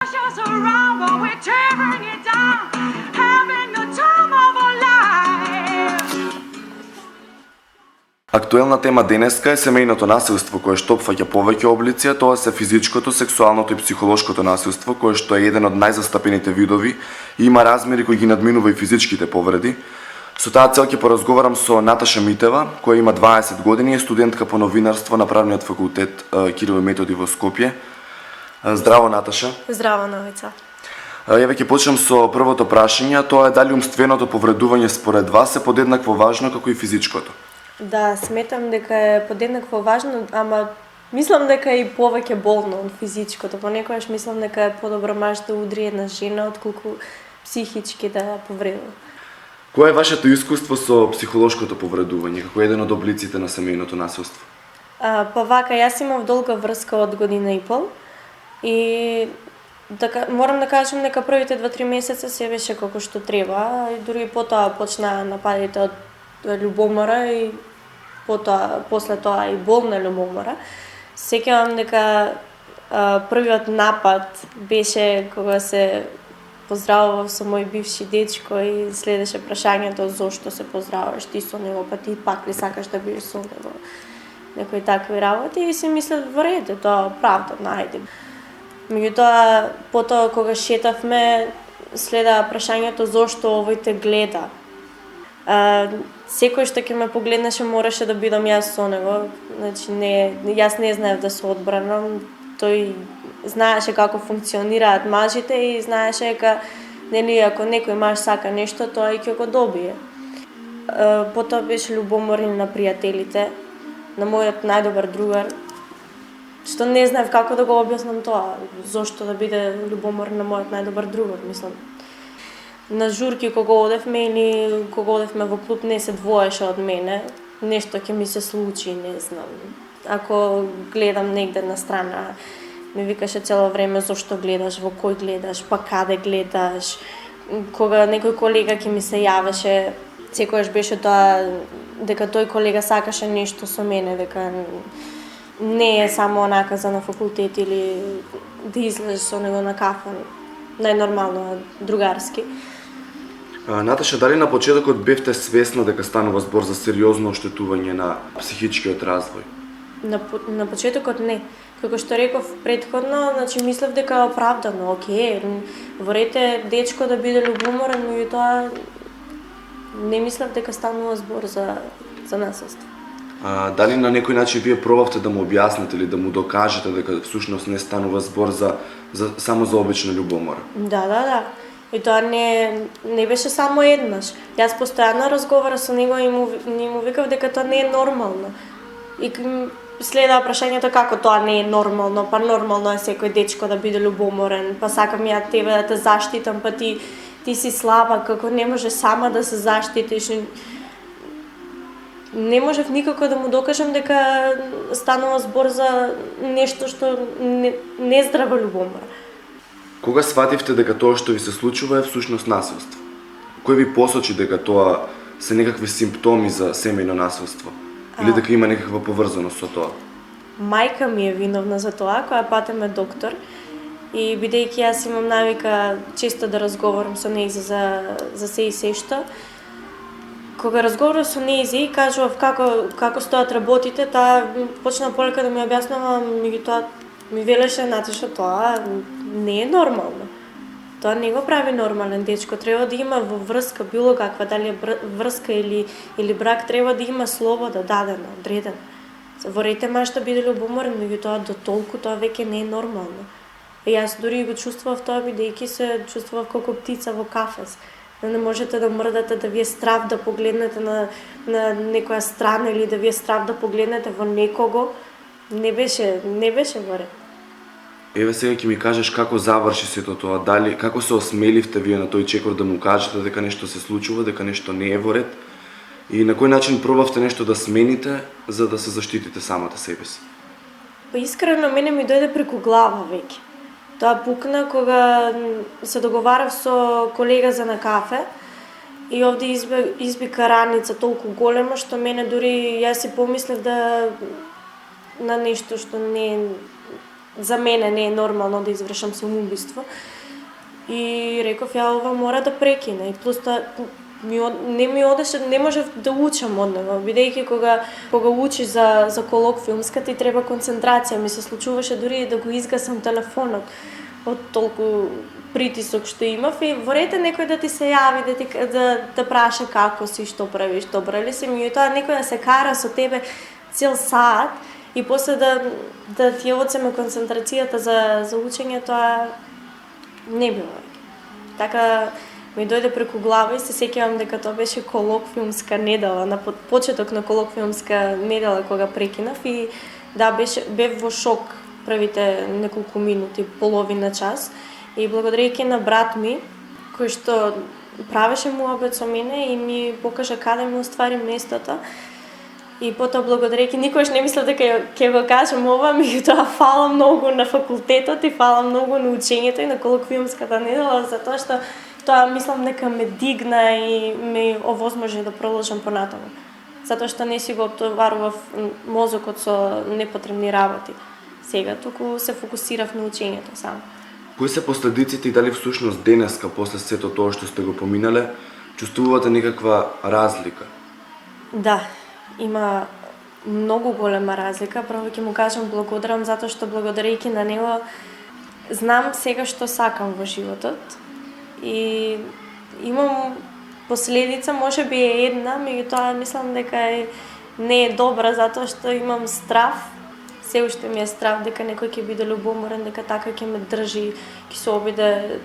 us around, but we're tearing it down, having the time of our lives. Актуелна тема денеска е семејното насилство, кое што опфаќа повеќе облици, а тоа се физичкото, сексуалното и психолошкото насилство, кое што е еден од најзастапените видови и има размери кои ги надминува и физичките повреди. Со таа цел ќе поразговарам со Наташа Митева, која има 20 години и е студентка по новинарство на Правниот факултет Кирил и Методи во Скопје. Здраво, Наташа. Здраво, Новица. Еве ќе почнем со првото прашање, а тоа е дали умственото повредување според вас е подеднакво важно како и физичкото? Да, сметам дека е подеднакво важно, ама мислам дека е и повеќе болно од физичкото. Понекогаш мислам дека е подобро маж да удри една жена отколку психички да ја повредува. Кое е вашето искуство со психолошкото повредување како еден од облиците на семејното насилство? Па вака, јас имав долга врска од година и пол и морам да кажам дека првите 2-3 месеца се беше како што треба, и дури потоа почнаа нападите од љубомора и после тоа и болна љубомора. Сеќавам дека првиот напад беше кога се поздравував со мој бивши дечко и следеше прашањето зошто се поздравуваш ти со него, па ти пак ли сакаш да бидеш со него, некои такви работи, и си мислев во ред, тоа оправдано, ајде. Меѓутоа, потоа кога шетавме, следа прашањето зошто овој те гледа. Секој што ќе ме погледнеше мораше да бидам јас со него, значи јас не знаев да се одбранам, тој знаеше како функционираат мажите и знаеше дека нели ако некој маж сака нешто, тоа и ќе го добие. Потоа беше љубоморен на пријателите, на мојот најдобар другар, што не знаев како да го објаснам тоа, зошто да биде љубоморен на мојот најдобар другар, мислам. На журки кога одевме или кога одевме во клуб не се двоеше од мене, нешто ќе ми се случи, не знам. Ако гледам негде на страна, ми викаше цело време зошто гледаш, во кој гледаш, па каде гледаш. Кога некој колега ќе ми се јавеше, секогаш беше тоа дека тој колега сакаше нешто со мене, дека не е само онака за на факултет или да излезеш со него на кафа, најнормално, другарски. Наташа, дали на почетокот бевте свесна дека станува збор за сериозно оштетување на психичкиот развој? На почетокот не. Како што реков претходно, значи мислев дека е оправдано, окей, во ред е дечко да биде љубоморен, меѓутоа не мислев дека станува збор за насилство. Дали на некој начин вие пробавте да му објасните или да му докажете дека всушност не станува збор само за обична љубомора? Да. И тоа не беше само еднаш. Јас постојано разговарав со него и му викав дека тоа не е нормално. И следа прашањето како тоа не е нормално, па нормално е секој дечко да биде љубоморен, па сакам ја тебе да те заштитам, па ти си слаба, како не може сама да се заштитиш. Не можев никако да му докажам дека станува збор за нешто што не здрава љубомора. Кога свативте дека тоа што ви се случува е всушност насилство? Кој ви посочи дека тоа се некакви симптоми за семејно насилство? Или дека има некаква поврзаност со тоа? Мајка ми е виновна за тоа, која патеме доктор, и бидејќи јас имам навика често да разговарам со нејзе за се и се што, кога разговарав со нејзе и кажував како стојат работите, таа почна полека да ми објаснува, меѓутоа ми велеше Наташа, тоа не е нормално. Тоа не го прави нормален дечко, треба да има во врска било каква, дали е врска или брак, треба да има слобода дадена, одредена. Во ред е маж да биде љубоморен, меѓутоа до толку тоа веќе не е нормално. И јас дури го чувствував тоа, бидејќи се чувствував како птица во кафез. Да не можете да мрдате, да ви е страв да погледнете на некоја страна или да ви е страв да погледнете во некого, не беше во ред. Еве сега ќе ми кажеш како заврши сето тоа, дали како се осмеливте вие на тој чекор да му кажете дека нешто се случува, дека нешто не е во ред, и на кој начин пробавте нешто да смените за да се заштитите самата себе си? Па искрено мене ми дојде преку глава веќе. Тоа пукна кога се договарав со колега за на кафе и овде избика раница толку голема што мене дури јас си помислев на нешто што за мене не е нормално да извршам самоубиство. И реков, ја ова мора да прекине. И плюс тоа не ми одеше, не можев да учам од него, бидејќи кога учиш за колоквиумска ти треба концентрација, ми се случуваше дури да го изгасам телефонот од толку притисок што имав и во ред некој да ти се јави, да праша како си, што правиш, добро ли си, меѓутоа некој да се кара со тебе цел саат и после да ти одземе концентрацијата за учење, тоа не било. Така ми дојде преку глава и се сеќавам дека тоа беше колоквиумска недела, на почеток на колоквиумска недела кога прекинав и да, бев во шок првите неколку минути, половина час. И благодарејќи на брат ми, кој што правеше муабет со мене и ми покажа каде ми уствари местото, и потоа благодарејќи, никогаш не мислев дека ќе го кажам ова, меѓутоа фала многу на факултетот и фала многу на учењето и на колоквиумската недела, затоа што тоа мислам дека ме дигна и ме овозможи да продолжам понатаму. Затоа што не си го оптоварував мозокот со непотребни работи. Сега туку се фокусирав на учењето само. Кои се последиците и дали всушност денеска, после сето тоа што сте го поминале, чувствувате некаква разлика? Да, има многу голема разлика. Прво ќе му кажам благодарам затоа што благодарејќи на него знам сега што сакам во животот и имам последица, може би е една, меѓутоа мислам дека не е добра затоа што имам страв. Се уште ми е страв дека некој ќе биде љубоморен, дека така ќе ме држи, ќе се обиде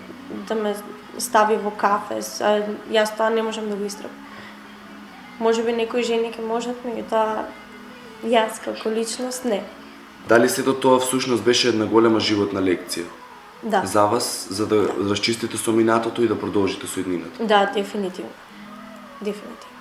да ме стави во кафес, а јас тоа не можам да го истрпам. Може би некои жени ќе можат, меѓутоа јас како личност не. Дали сето тоа всушност беше една голема животна лекција? Да. За вас, за да расчистите со минатото и да продолжите со иднината? Да, дефинитивно. Дефинитивно.